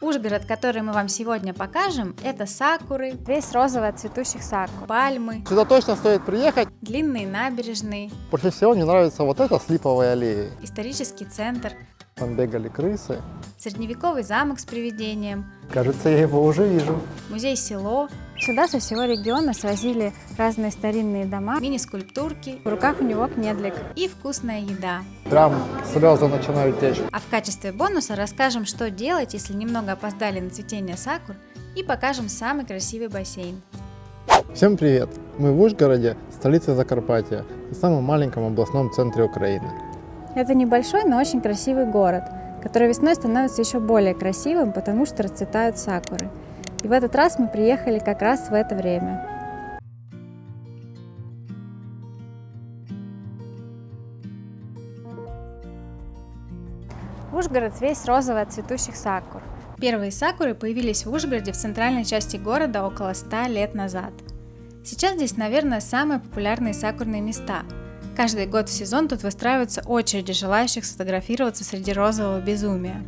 Ужгород, который мы вам сегодня покажем, это сакуры, весь розовый от цветущих сакур, пальмы, Сюда точно стоит приехать. длинные набережные, Больше всего мне нравится вот эта с липовой аллеей. исторический центр, Там бегали крысы. средневековый замок с привидением, Кажется, я его уже вижу. музей-село. Сюда со всего региона свозили разные старинные дома, мини-скульптурки, в руках у него кнедлик и вкусная еда. Прям слезы начинают течь. А в качестве бонуса расскажем, что делать, если немного опоздали на цветение сакур, и покажем самый красивый бассейн. Всем привет! Мы в Ужгороде, столице Закарпатья, и самом маленьком областном центре Украины. Это небольшой, но очень красивый город, который весной становится еще более красивым, потому что расцветают сакуры. И в этот раз мы приехали как раз в это время. Ужгород весь розовый от цветущих сакур. Первые сакуры появились в Ужгороде в центральной части города около 100 лет назад. Сейчас здесь, наверное, самые популярные сакурные места. Каждый год в сезон тут выстраиваются очереди желающих сфотографироваться среди розового безумия.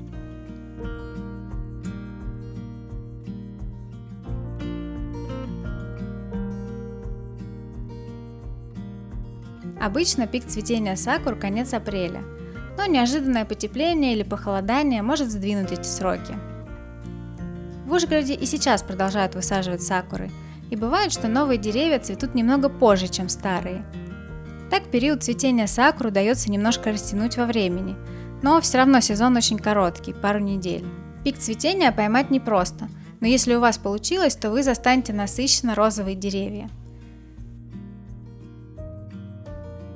Обычно пик цветения сакур – конец апреля, но неожиданное потепление или похолодание может сдвинуть эти сроки. В Ужгороде и сейчас продолжают высаживать сакуры, и бывает, что новые деревья цветут немного позже, чем старые. Так период цветения сакур удается немножко растянуть во времени, но все равно сезон очень короткий, пару недель. Пик цветения поймать непросто, но если у вас получилось, то вы застанете насыщенно розовые деревья.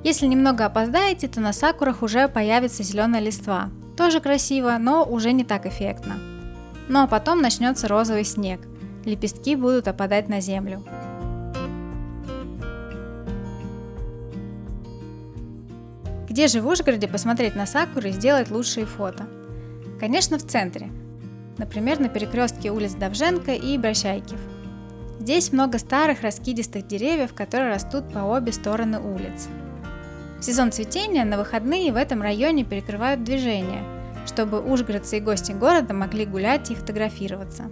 Если немного опоздаете, то на сакурах уже появится зеленая листва. Тоже красиво, но уже не так эффектно. Ну а потом начнется розовый снег. Лепестки будут опадать на землю. Где же в Ужгороде посмотреть на сакуры и сделать лучшие фото? Конечно, в центре. Например, на перекрестке улиц Довженко и Брощайкив. Здесь много старых раскидистых деревьев, которые растут по обе стороны улиц. В сезон цветения на выходные в этом районе перекрывают движение, чтобы ужгородцы и гости города могли гулять и фотографироваться.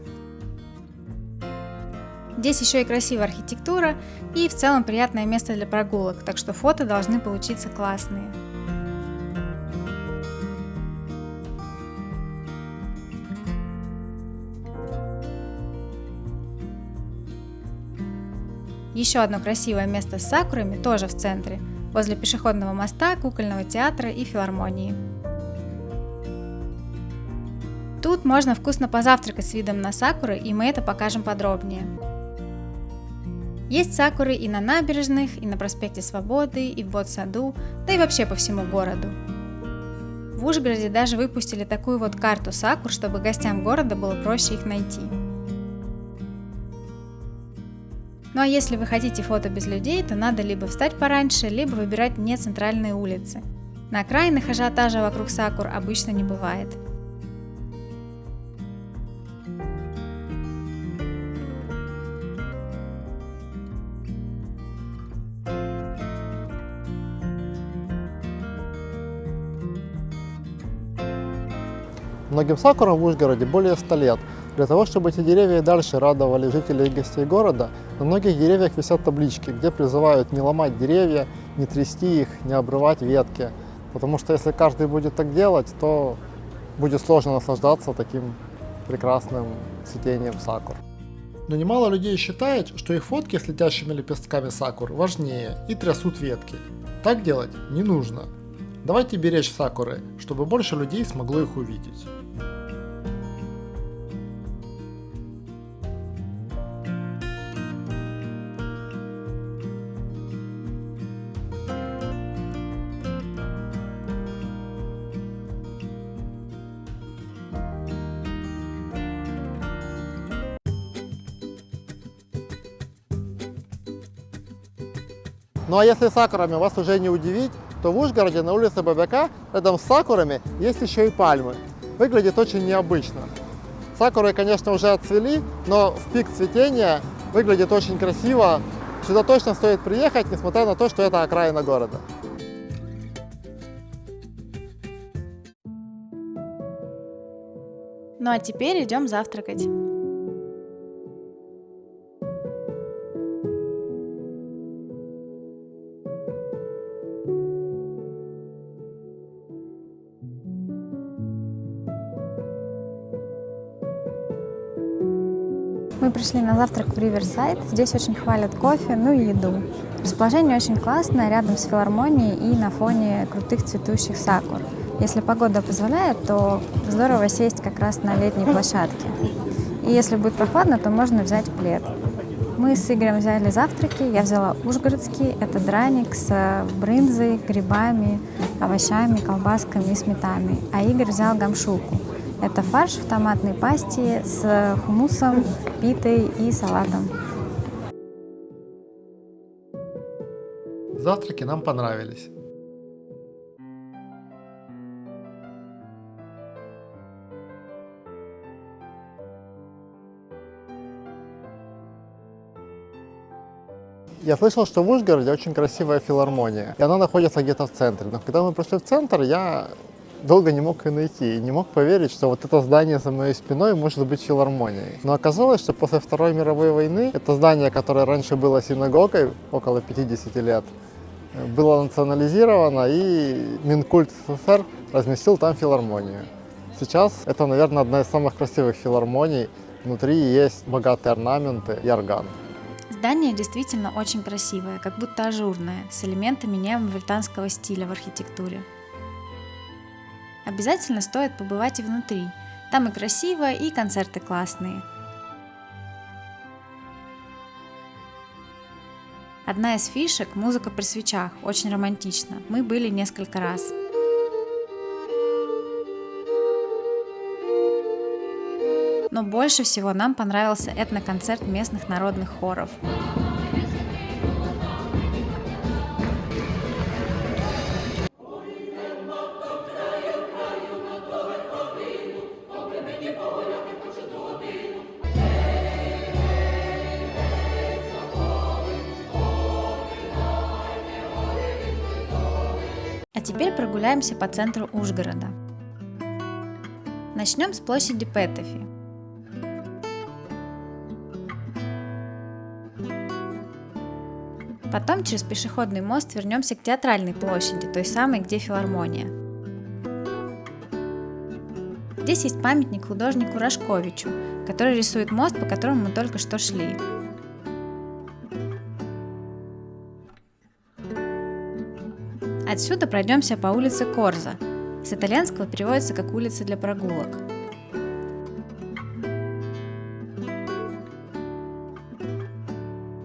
Здесь еще и красивая архитектура и в целом приятное место для прогулок, так что фото должны получиться классные. Еще одно красивое место с сакурами тоже в центре, возле пешеходного моста, кукольного театра и филармонии. Тут можно вкусно позавтракать с видом на сакуры, и мы это покажем подробнее. Есть сакуры и на набережных, и на проспекте Свободы, и в Ботсаду, да и вообще по всему городу. В Ужгороде даже выпустили такую вот карту сакур, чтобы гостям города было проще их найти. Ну а если вы хотите фото без людей, то надо либо встать пораньше, либо выбирать не центральные улицы. На окраинах ажиотажа вокруг сакур обычно не бывает. Многим сакурам в Ужгороде более 100 лет. Для того, чтобы эти деревья и дальше радовали жителей и гостей города, на многих деревьях висят таблички, где призывают не ломать деревья, не трясти их, не обрывать ветки. Потому что если каждый будет так делать, то будет сложно наслаждаться таким прекрасным цветением сакур. Но немало людей считает, что их фотки с летящими лепестками сакур важнее и трясут ветки. Так делать не нужно. Давайте беречь сакуры, чтобы больше людей смогло их увидеть. Ну а если сакурами вас уже не удивить, то в Ужгороде на улице Бобяка рядом с сакурами есть еще и пальмы. Выглядит очень необычно. Сакуры, конечно, уже отцвели, но в пик цветения выглядит очень красиво. Сюда точно стоит приехать, несмотря на то, что это окраина города. Ну а теперь идем завтракать. Мы пришли на завтрак в Риверсайд. Здесь очень хвалят кофе, ну и еду. Расположение очень классное, рядом с филармонией и на фоне крутых цветущих сакур. Если погода позволяет, то здорово сесть как раз на летней площадке. И если будет прохладно, то можно взять плед. Мы с Игорем взяли завтраки. Я взяла ужгородский. Это драник с брынзой, грибами, овощами, колбасками и сметаной. А Игорь взял гамшуку. Это фарш в томатной пасте с хумусом, питой и салатом. Завтраки нам понравились. Я слышал, что в Ужгороде очень красивая филармония, и она находится где-то в центре. Но когда мы пришли в центр, я долго не мог ее найти и не мог поверить, что вот это здание за моей спиной может быть филармонией. Но оказалось, что после Второй мировой войны это здание, которое раньше было синагогой около 50 лет, было национализировано, и Минкульт СССР разместил там филармонию. Сейчас это, наверное, одна из самых красивых филармоний. Внутри есть богатые орнаменты и орган. Здание действительно очень красивое, как будто ажурное, с элементами неаполитанского стиля в архитектуре. Обязательно стоит побывать и внутри. Там и красиво, и концерты классные. Одна из фишек – музыка при свечах, очень романтично. Мы были несколько раз. Но больше всего нам понравился этноконцерт местных народных хоров. А теперь прогуляемся по центру Ужгорода. Начнем с площади Петефи. Потом через пешеходный мост вернемся к Театральной площади, той самой, где филармония. Здесь есть памятник художнику Рашковичу, который рисует мост, по которому мы только что шли. Отсюда пройдемся по улице Корза. С итальянского переводится как улица для прогулок.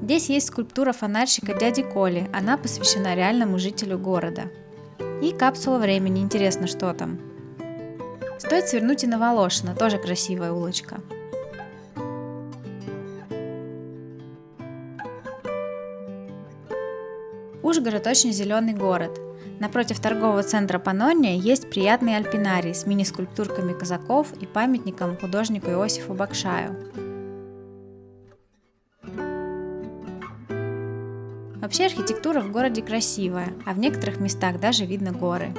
Здесь есть скульптура фонарщика дяди Коли, она посвящена реальному жителю города. И капсула времени, интересно, что там. Стоит свернуть и на Волошина, тоже красивая улочка. Ужгород очень зеленый город. Напротив торгового центра Паннония есть приятный альпинарий с мини-скульптурками казаков и памятником художнику Иосифу Бакшаю. Вообще архитектура в городе красивая, а в некоторых местах даже видно горы.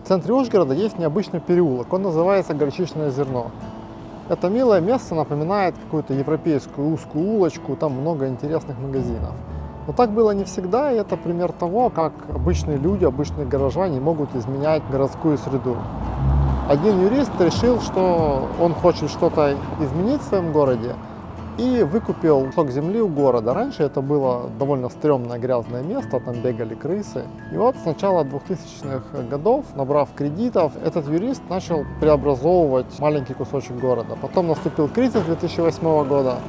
В центре Ужгорода есть необычный переулок, он называется Горчичное зерно. Это милое место напоминает какую-то европейскую узкую улочку, там много интересных магазинов. Но так было не всегда, и это пример того, как обычные люди, обычные горожане могут изменять городскую среду. Один юрист решил, что он хочет что-то изменить в своем городе, и выкупил кусок земли у города. Раньше это было довольно стрёмное грязное место, там бегали крысы. И вот с начала 2000-х годов, набрав кредитов, этот юрист начал преобразовывать маленький кусочек города. Потом наступил кризис 2008 года.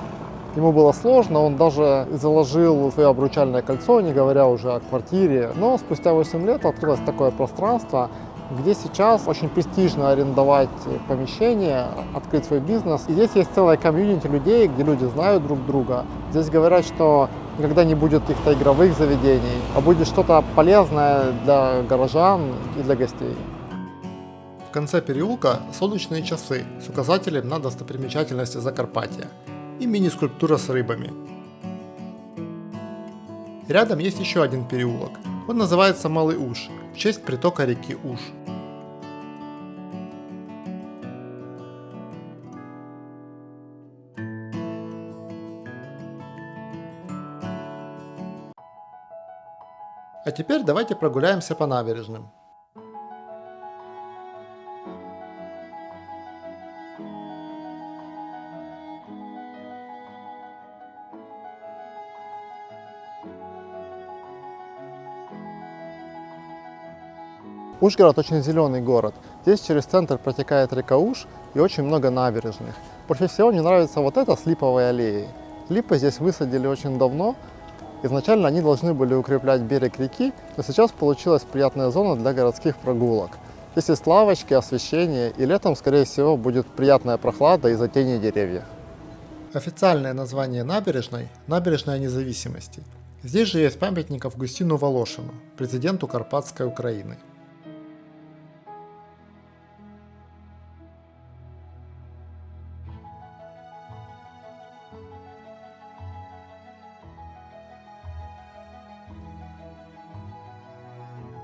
Ему было сложно, он даже заложил свое обручальное кольцо, не говоря уже о квартире. Но спустя 8 лет открылось такое пространство, где сейчас очень престижно арендовать помещение, открыть свой бизнес. И здесь есть целая комьюнити людей, где люди знают друг друга. Здесь говорят, что никогда не будет каких-то игровых заведений, а будет что-то полезное для горожан и для гостей. В конце переулка солнечные часы с указателем на достопримечательности Закарпатья и мини-скульптура с рыбами. Рядом есть еще один переулок. Он называется Малый Уж, в честь притока реки Уж. А теперь давайте прогуляемся по набережным. Ужгород очень зеленый город. Здесь через центр протекает река Уж и очень много набережных. Больше всего мне нравится вот эта с липовой аллеей. Липы здесь высадили очень давно. Изначально они должны были укреплять берег реки, но сейчас получилась приятная зона для городских прогулок. Здесь есть лавочки, освещение, и летом, скорее всего, будет приятная прохлада из-за тени деревьев. Официальное название набережной – Набережная Независимости. Здесь же есть памятник Августину Волошину, президенту Карпатской Украины.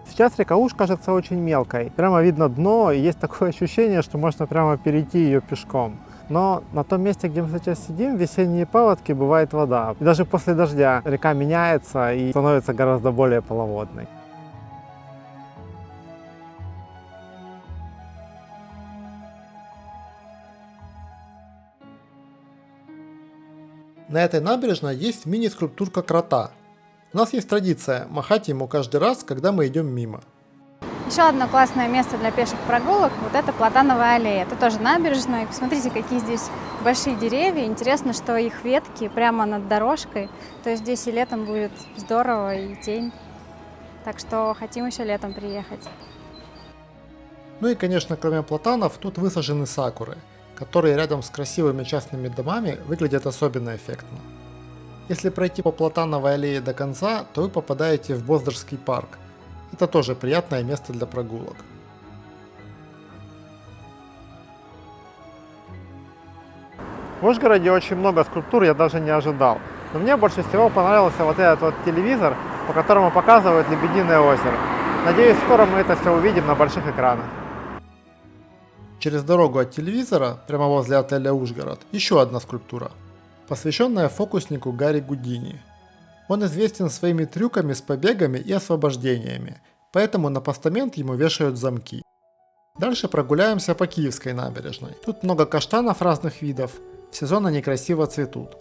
Сейчас река Уж кажется очень мелкой. Прямо видно дно, и есть такое ощущение, что можно прямо перейти ее пешком. Но на том месте, где мы сейчас сидим, в весенние паводки бывает вода. И даже после дождя река меняется и становится гораздо более полноводной. На этой набережной есть мини-скульптурка крота. У нас есть традиция махать ему каждый раз, когда мы идем мимо. Еще одно классное место для пеших прогулок – вот это Платановая аллея. Это тоже набережная. Посмотрите, какие здесь большие деревья. Интересно, что их ветки прямо над дорожкой. То есть здесь и летом будет здорово, и тень. Так что хотим еще летом приехать. Ну и, конечно, кроме платанов, тут высажены сакуры, которые рядом с красивыми частными домами выглядят особенно эффектно. Если пройти по Платановой аллее до конца, то вы попадаете в Боздорский парк. Это тоже приятное место для прогулок. В Ужгороде очень много скульптур, я даже не ожидал. Но мне больше всего понравился вот этот вот телевизор, по которому показывают Лебединое озеро. Надеюсь, скоро мы это все увидим на больших экранах. Через дорогу от телевизора, прямо возле отеля Ужгород, еще одна скульптура, посвященная фокуснику Гарри Гудини. Он известен своими трюками с побегами и освобождениями, поэтому на постамент ему вешают замки. Дальше прогуляемся по Киевской набережной. Тут много каштанов разных видов, в сезон они красиво цветут.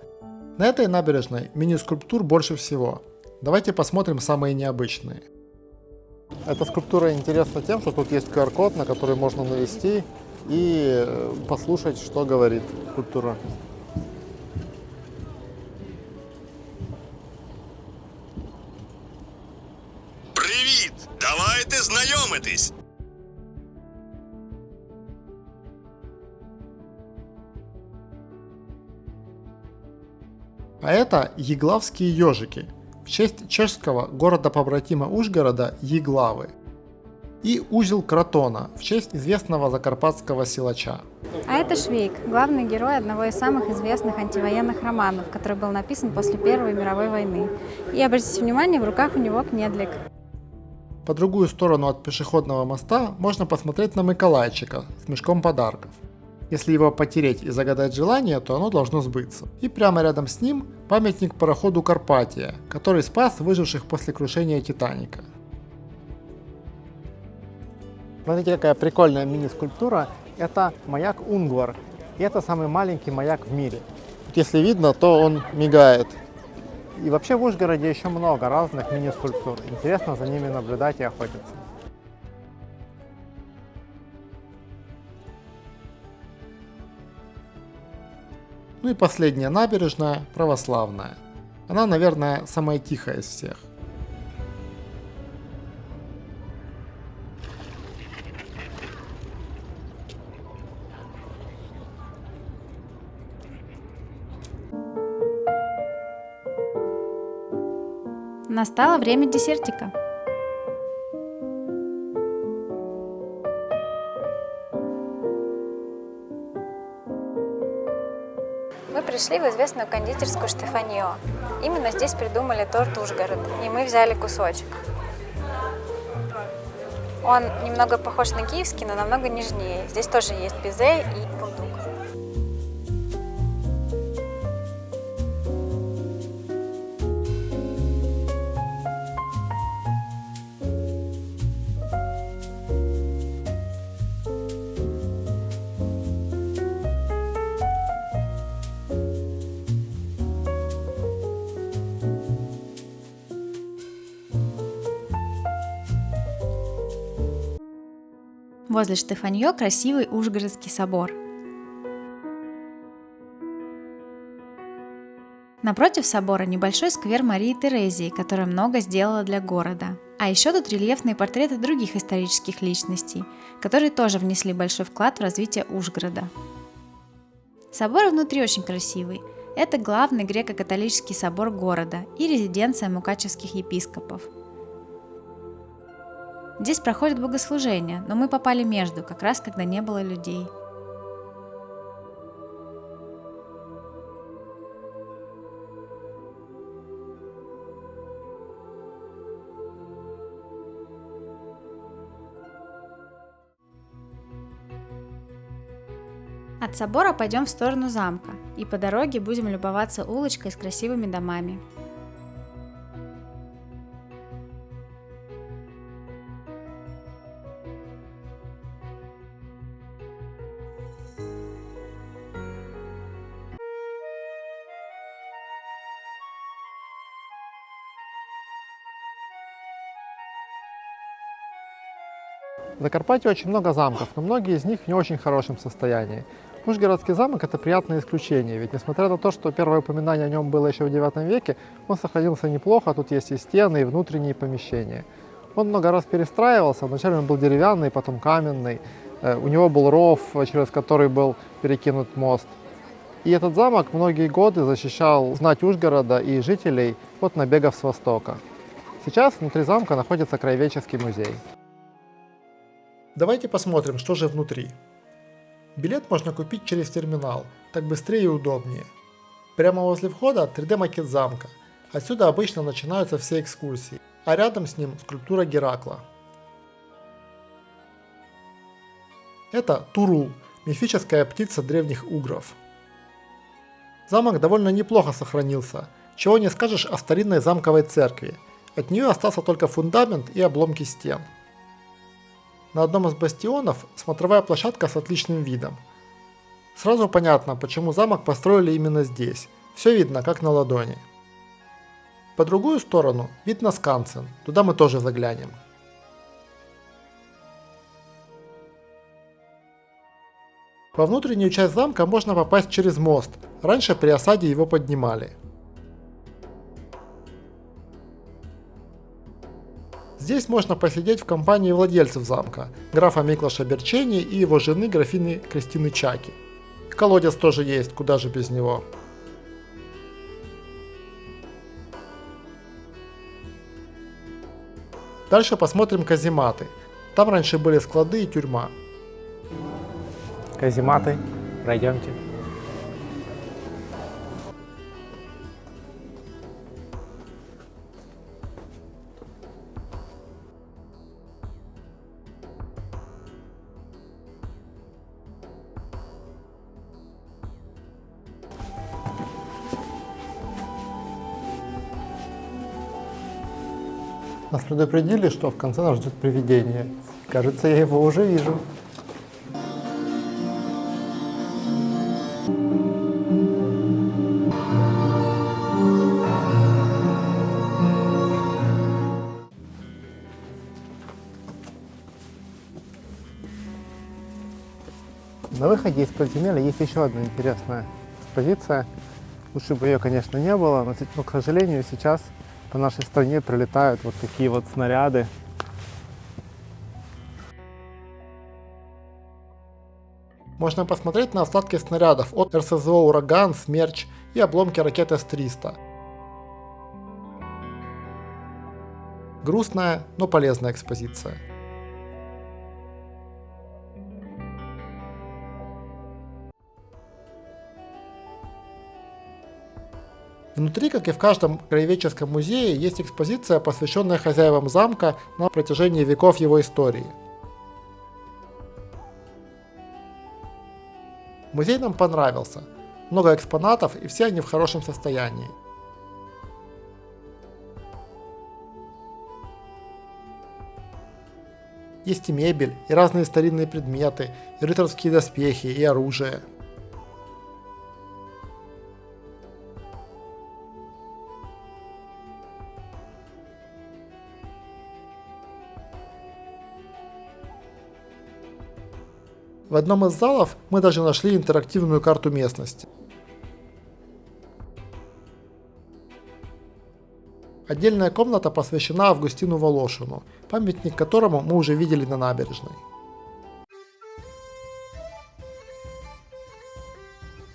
На этой набережной мини-скульптур больше всего. Давайте посмотрим самые необычные. Эта скульптура интересна тем, что тут есть QR-код, на который можно навести и послушать, что говорит скульптура. Привіт! Давайте знайомитись! А это еглавские ежики, в честь чешского города-побратима Ужгорода Еглавы. И узел Кротона, в честь известного закарпатского силача. А это Швейк, главный герой одного из самых известных антивоенных романов, который был написан после Первой мировой войны. И обратите внимание, в руках у него кнедлик. По другую сторону от пешеходного моста можно посмотреть на Миколайчика с мешком подарков. Если его потереть и загадать желание, то оно должно сбыться. И прямо рядом с ним памятник пароходу Карпатия, который спас выживших после крушения Титаника. Смотрите, какая прикольная мини-скульптура. Это маяк Унгвар. И это самый маленький маяк в мире. Если видно, то он мигает. И вообще в Ужгороде еще много разных мини-скульптур. Интересно за ними наблюдать и охотиться. Ну и последняя набережная, Православная. Она, наверное, самая тихая из всех. Настало время десертика. Вы пришли в известную кондитерскую Штефаньо. Именно здесь придумали торт Ужгород, и мы взяли кусочек. Он немного похож на киевский, но намного нежнее. Здесь тоже есть безе и фундук. Возле Штефаньо красивый Ужгородский собор. Напротив собора небольшой сквер Марии Терезии, которая много сделала для города. А еще тут рельефные портреты других исторических личностей, которые тоже внесли большой вклад в развитие Ужгорода. Собор внутри очень красивый. Это главный греко-католический собор города и резиденция мукачевских епископов. Здесь проходит богослужение, но мы попали между, как раз когда не было людей. От собора пойдем в сторону замка, и по дороге будем любоваться улочкой с красивыми домами. В Закарпатье очень много замков, но многие из них в не очень хорошем состоянии. Ужгородский замок – это приятное исключение, ведь несмотря на то, что первое упоминание о нем было еще в IX веке, он сохранился неплохо, тут есть и стены, и внутренние помещения. Он много раз перестраивался, вначале он был деревянный, потом каменный, у него был ров, через который был перекинут мост. И этот замок многие годы защищал знать Ужгорода и жителей от набегов с востока. Сейчас внутри замка находится краеведческий музей. Давайте посмотрим, что же внутри. Билет можно купить через терминал, так быстрее и удобнее. Прямо возле входа 3D-макет замка. Отсюда обычно начинаются все экскурсии, а рядом с ним скульптура Геракла. Это Турул, мифическая птица древних угров. Замок довольно неплохо сохранился, чего не скажешь о старинной замковой церкви. От нее остался только фундамент и обломки стен. На одном из бастионов смотровая площадка с отличным видом. Сразу понятно, почему замок построили именно здесь. Все видно, как на ладони. По другую сторону вид на Скансен, туда мы тоже заглянем. Во внутреннюю часть замка можно попасть через мост, раньше при осаде его поднимали. Здесь можно посидеть в компании владельцев замка, графа Миклаша Берчени и его жены графини Кристины Чаки. Колодец тоже есть, куда же без него. Дальше посмотрим казематы. Там раньше были склады и тюрьма. Казематы, пройдемте. Нас предупредили, что в конце нас ждет привидение. Кажется, я его уже вижу. На выходе из подземелья есть еще одна интересная экспозиция. Лучше бы ее, конечно, не было, но, к сожалению, сейчас по нашей стране прилетают вот такие вот снаряды. Можно посмотреть на остатки снарядов от РСЗО «Ураган», «Смерч» и обломки ракет С-300. Грустная, но полезная экспозиция. Внутри, как и в каждом краеведческом музее, есть экспозиция, посвященная хозяевам замка на протяжении веков его истории. Музей нам понравился. Много экспонатов, и все они в хорошем состоянии. Есть и мебель, и разные старинные предметы, и рыцарские доспехи, и оружие. В одном из залов мы даже нашли интерактивную карту местности. Отдельная комната посвящена Августину Волошину, памятник которому мы уже видели на набережной.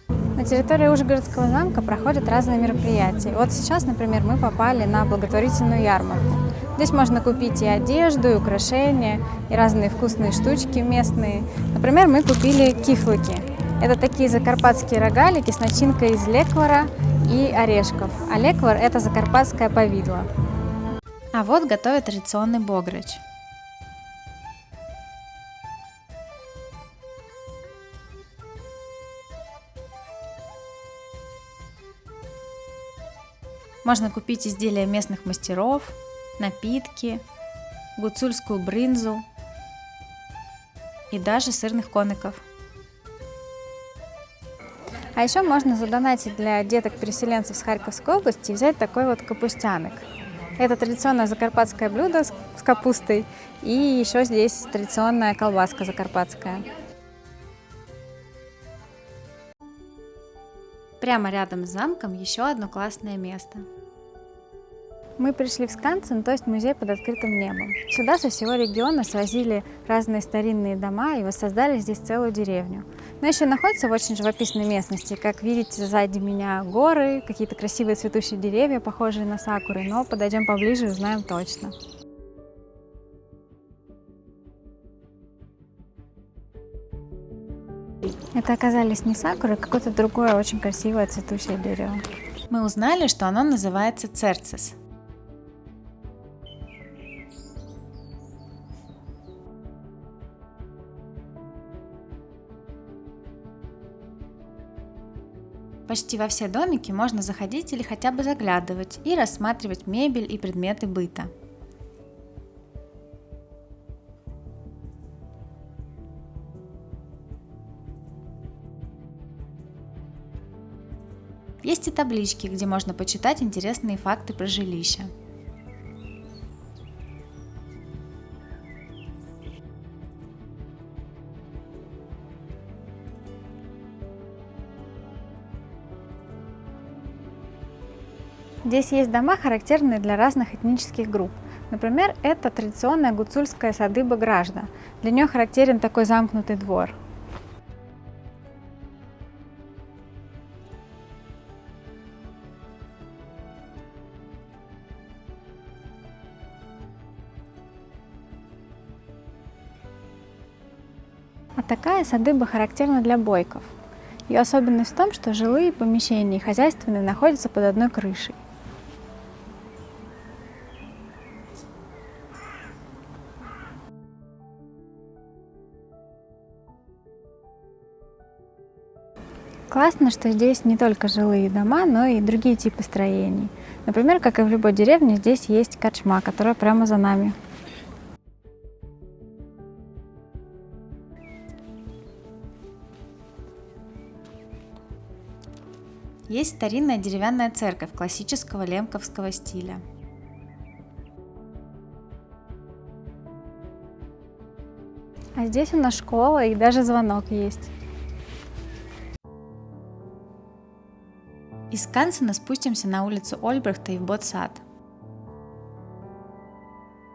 На территории Ужгородского замка проходят разные мероприятия. Вот сейчас, например, мы попали на благотворительную ярмарку. Здесь можно купить и одежду, и украшения, и разные вкусные штучки местные. Например, мы купили кифлыки. Это такие закарпатские рогалики с начинкой из леквара и орешков. А леквар – это закарпатское повидло. А вот готовят традиционный бограч. Можно купить изделия местных мастеров, напитки, гуцульскую брынзу и даже сырных коныков. А еще можно задонатить для деток-переселенцев с Харьковской области и взять такой вот капустяник. Это традиционное закарпатское блюдо с капустой, и еще здесь традиционная колбаска закарпатская. Прямо рядом с замком еще одно классное место. Мы пришли в Скансен, то есть музей под открытым небом. Сюда со всего региона свозили разные старинные дома и воссоздали здесь целую деревню. Но еще находится в очень живописной местности. Как видите, сзади меня горы, какие-то красивые цветущие деревья, похожие на сакуры, но подойдем поближе и узнаем точно. Это оказались не сакуры, а какое-то другое очень красивое цветущее дерево. Мы узнали, что оно называется церцис. Почти во все домики можно заходить или хотя бы заглядывать и рассматривать мебель и предметы быта. Есть и таблички, где можно почитать интересные факты про жилище. Здесь есть дома, характерные для разных этнических групп. Например, это традиционная гуцульская садыба Гражда. Для нее характерен такой замкнутый двор. А такая садыба характерна для бойков. Ее особенность в том, что жилые помещения и хозяйственные находятся под одной крышей. Классно, что здесь не только жилые дома, но и другие типы строений. Например, как и в любой деревне, здесь есть корчма, которая прямо за нами. Есть старинная деревянная церковь классического лемковского стиля. А здесь у нас школа и даже звонок есть. Из Скансена спустимся на улицу Ольбрехта и в Ботсад.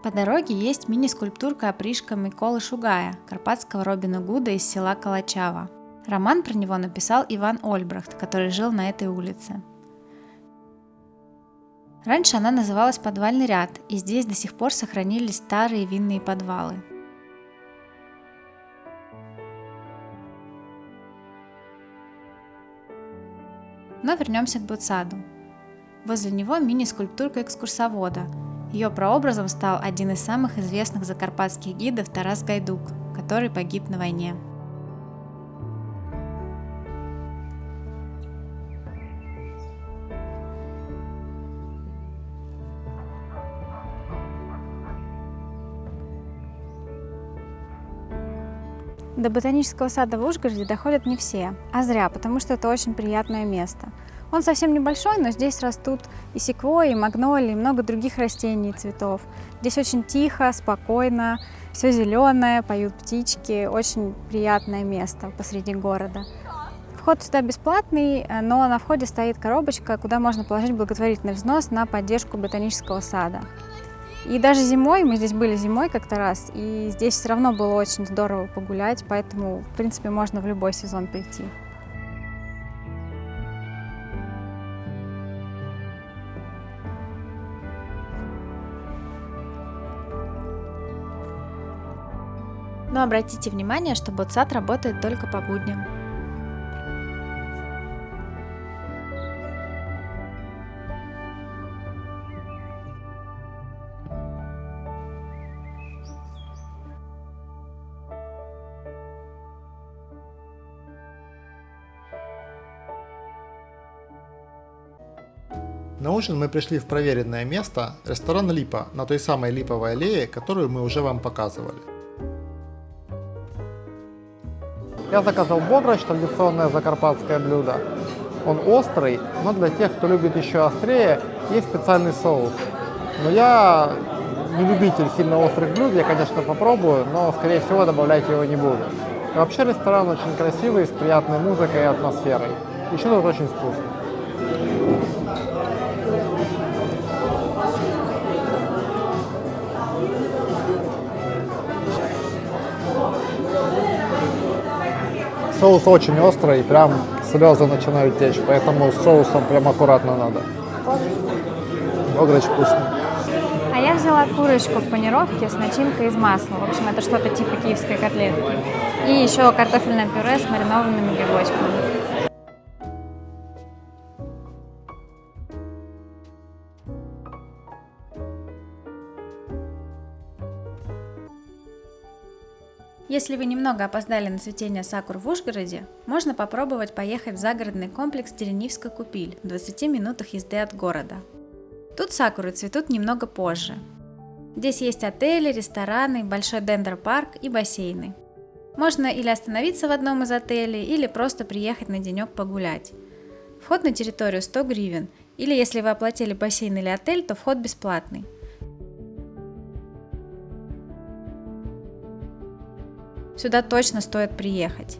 По дороге есть мини-скульптурка опришка Миколы Шугая, карпатского Робина Гуда из села Калачава. Роман про него написал Иван Ольбрехт, который жил на этой улице. Раньше она называлась Подвальный ряд, и здесь до сих пор сохранились старые винные подвалы. Но вернемся к Ботсаду. Возле него мини-скульптурка экскурсовода. Ее прообразом стал один из самых известных закарпатских гидов Тарас Гайдук, который погиб на войне. До ботанического сада в Ужгороде доходят не все, а зря, потому что это очень приятное место. Он совсем небольшой, но здесь растут и секвойи, и магнолии, и много других растений и цветов. Здесь очень тихо, спокойно, все зеленое, поют птички, очень приятное место посреди города. Вход сюда бесплатный, но на входе стоит коробочка, куда можно положить благотворительный взнос на поддержку ботанического сада. И даже зимой, мы здесь были зимой как-то раз, и здесь все равно было очень здорово погулять, поэтому, в принципе, можно в любой сезон прийти. Но обратите внимание, что ботсад работает только по будням. На ужин мы пришли в проверенное место, ресторан Липа, на той самой Липовой аллее, которую мы уже вам показывали. Я заказал бограч, традиционное закарпатское блюдо. Он острый, но для тех, кто любит еще острее, есть специальный соус. Но я не любитель сильно острых блюд, я, конечно, попробую, но, скорее всего, добавлять его не буду. И вообще ресторан очень красивый, с приятной музыкой и атмосферой. Еще тут очень вкусно. Соус очень острый, прям слезы начинают течь, поэтому с соусом прям аккуратно надо. Бограч вкусный. А я взяла курочку в панировке с начинкой из масла. В общем, это что-то типа киевской котлетки. И еще картофельное пюре с маринованными грибочками. Если вы немного опоздали на цветение сакур в Ужгороде, можно попробовать поехать в загородный комплекс Теренивская купиль в 20 минутах езды от города. Тут сакуры цветут немного позже. Здесь есть отели, рестораны, большой дендропарк и бассейны. Можно или остановиться в одном из отелей, или просто приехать на денек погулять. Вход на территорию 100 гривен, или если вы оплатили бассейн или отель, то вход бесплатный. Сюда точно стоит приехать.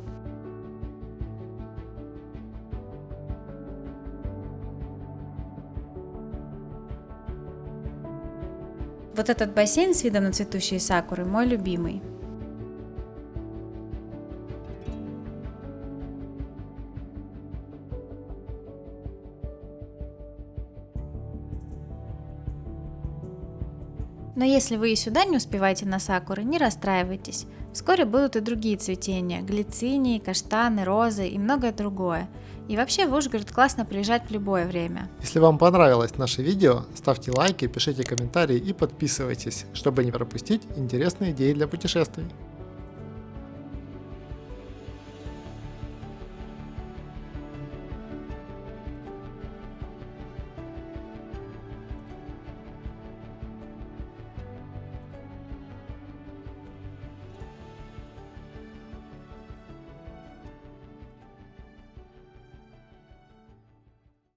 Вот этот бассейн с видом на цветущие сакуры мой любимый. Но если вы и сюда не успеваете на сакуры, не расстраивайтесь. Вскоре будут и другие цветения – глицинии, каштаны, розы и многое другое. И вообще в Ужгород классно приезжать в любое время. Если вам понравилось наше видео, ставьте лайки, пишите комментарии и подписывайтесь, чтобы не пропустить интересные идеи для путешествий.